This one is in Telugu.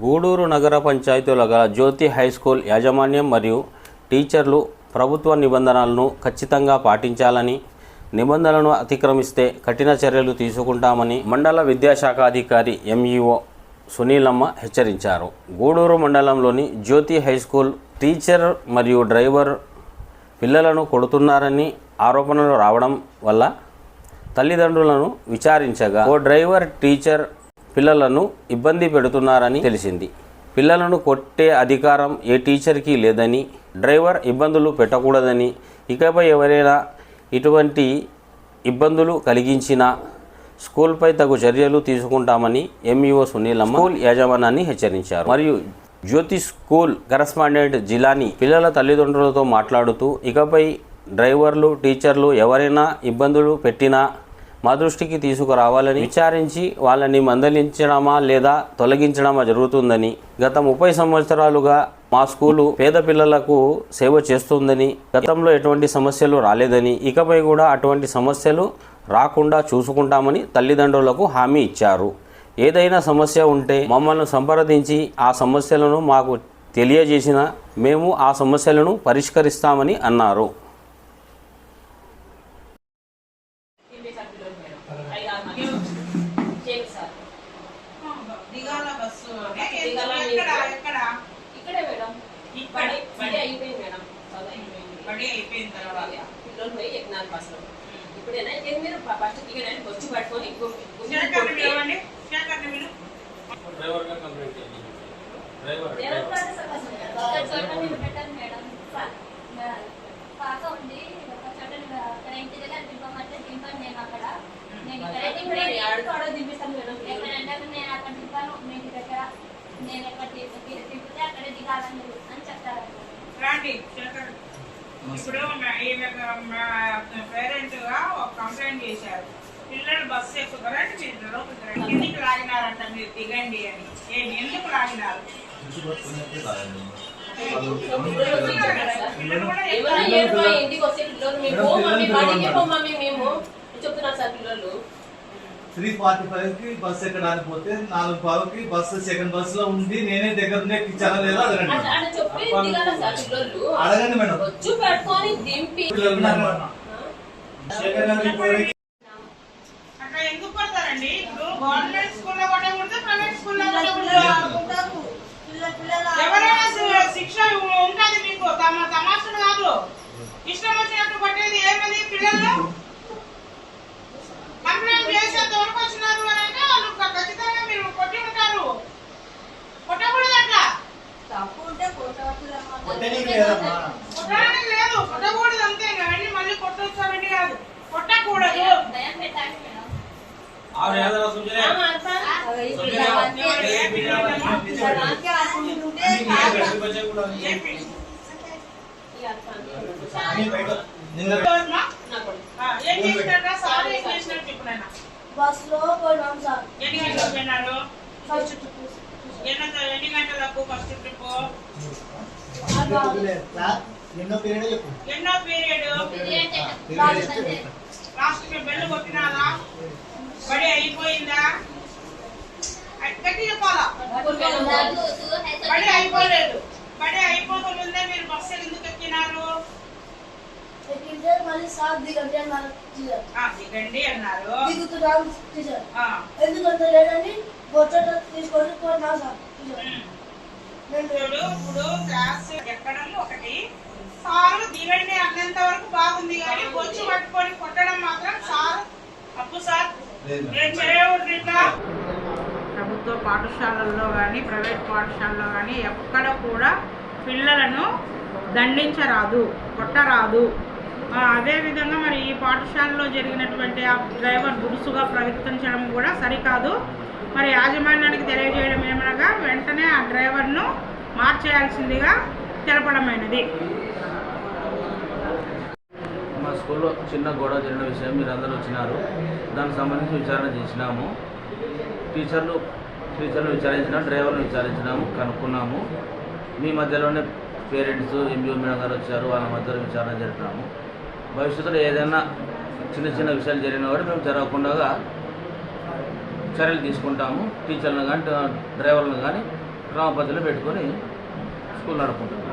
గూడూరు నగర పంచాయతీలో గల జ్యోతి హై స్కూల్ యాజమాన్యం మరియు టీచర్లు ప్రభుత్వ నిబంధనలను ఖచ్చితంగా పాటించాలని, నిబంధనలను అతిక్రమిస్తే కఠిన చర్యలు తీసుకుంటామని మండల విద్యాశాఖ అధికారి ఎంఈఓ సునీలమ్మ హెచ్చరించారు. గూడూరు మండలంలోని జ్యోతి హై స్కూల్ టీచర్ మరియు డ్రైవర్ పిల్లలను కొడుతున్నారని ఆరోపణలు రావడం వల్ల తల్లిదండ్రులను విచారించగా ఓ డ్రైవర్ టీచర్ పిల్లలను ఇబ్బంది పెడుతున్నారని తెలిసింది. పిల్లలను కొట్టే అధికారం ఏ టీచర్కి లేదని, డ్రైవర్ ఇబ్బందులు పెట్టకూడదని, ఇకపై ఎవరైనా ఇటువంటి ఇబ్బందులు కలిగించినా స్కూల్పై తగు చర్యలు తీసుకుంటామని ఎంఈఓ సునీలమ్మ స్కూల్ యాజమాన్యాన్ని హెచ్చరించారు. మరియు జ్యోతి స్కూల్ కరెస్పాండెంట్ జిలానీ పిల్లల తల్లిదండ్రులతో మాట్లాడుతూ, ఇకపై డ్రైవర్లు టీచర్లు ఎవరైనా ఇబ్బందులు పెట్టినా మా దృష్టికి తీసుకురావాలని, విచారించి వాళ్ళని మందలించడమా లేదా తొలగించడమా జరుగుతుందని, గత 30 సంవత్సరాలుగా మా స్కూలు పేద పిల్లలకు సేవ చేస్తుందని, గతంలో ఎటువంటి సమస్యలు రాలేదని, ఇకపై కూడా అటువంటి సమస్యలు రాకుండా చూసుకుంటామని తల్లిదండ్రులకు హామీ ఇచ్చారు. ఏదైనా సమస్య ఉంటే మమ్మల్ని సంప్రదించి ఆ సమస్యలను మాకు తెలియజేసిన మేము ఆ సమస్యలను పరిష్కరిస్తామని అన్నారు. ఇప్పుడు పేరెంట్ గా ఒక కంప్లైంట్ చేశారు, పిల్లలు బస్సు ఎక్కుతారంటే ఎందుకు లాగినారంట, మీరు దిగండి అని. ఎందుకు లాగినారు? చెప్తున్నారు సార్, పిల్లలు 3:45కి బస్సు ఎక్కడానికి పోతే 4:15కి బస్సు సెకండ్ బస్ లో ఉంది. నేనే దగ్గరనే ఇచ్చారా లేదా అడగండి మేడం. అట్లా ఎందుకు పడతారండి? ఇప్పుడు గవర్నమెంట్ స్కూల్లో పడకూడదు, ప్రైవేట్ స్కూల్లో పడకూడదు. ఎవరైనా శిక్ష ఉంటుంది మీకు, తమాషలు కాదు. ఇష్టం వచ్చినట్టు పట్టేది ఏమది? పిల్లలు కంప్లైంట్ చేసేంత వరకు వచ్చినారు అని అంటే వాళ్ళు ఖచ్చితంగా మీరు కొట్టి ఉంటారు. కొట్టకూడదు, అట్లా కొట్టడానికి లేదు, కొట్టకూడదు అంతే. అవన్నీ మళ్ళీ కొట్టొచ్చారండి కాదు, కొట్టకూడదు. బస్ లో పోయినాం సార్. ఎన్ని గంటలకు పోయినారు? ఎన్ని గంటలకు ఫస్ట్ ట్రిప్? ఎన్నో పీరియడ్? లాస్ట్ బెల్లు కొట్టినారా? బడి అయిపోయిందా? గట్టి చెప్పాలా? బడి అయిపోలేదు. బడి అయిపోకముందే మీరు బస్సు ఎందుకు ఎక్కినారు? మళ్ళీ సార్ దిగండి అన్నారు. దిగండి అన్నారు. దిగుతున్నాం టీచర్. ఎందుకంటే లేదని బొచ్చట తీసుకొని పోతున్నాం సార్. ఇప్పుడు క్లాస్ ఎక్కడం ఒకటి, సార్ దిగండి అన్నంత వరకు బాగుంది, కానీ బొచ్చు పట్టుకొని కొట్టడం మాత్రం సార్ తప్పు సార్. ఏం చేయకూడదు ఇట్లా. ప్రభుత్వ పాఠశాలల్లో కానీ ప్రైవేట్ పాఠశాలలో కానీ ఎక్కడ కూడా పిల్లలను దండించరాదు, కొట్టరాదు. అదేవిధంగా మరి ఈ పాఠశాలలో జరిగినటువంటి ఆ డ్రైవర్ దురుసుగా ప్రవర్తించడం కూడా సరికాదు. మరి యాజమాన్యానికి తెలియజేయడం ఏమనగా వెంటనే ఆ డ్రైవర్ను మార్చేయాల్సిందిగా తెలపడమైనది. మా స్కూల్లో చిన్న గొడవ జరిగిన విషయం మీరు అందరూ వచ్చినారు. దానికి సంబంధించి విచారణ చేసినాము. టీచర్లు విచారించినాము, డ్రైవర్ను విచారించినాము, కనుక్కున్నాము. మీ మధ్యలోనే పేరెంట్స్ ఎంబీఓ మేడం గారు వచ్చారు, వాళ్ళ మధ్యలో విచారణ జరిపినాము. భవిష్యత్తులో ఏదైనా చిన్న చిన్న విషయాలు జరిగినా కూడా మేము జరగకుండా చర్యలు తీసుకుంటాము. టీచర్లను కానీ డ్రైవర్లను కానీ గ్రామ పంచాయతీలో పెట్టుకొని స్కూల్ నడుపుకుంటున్నాం.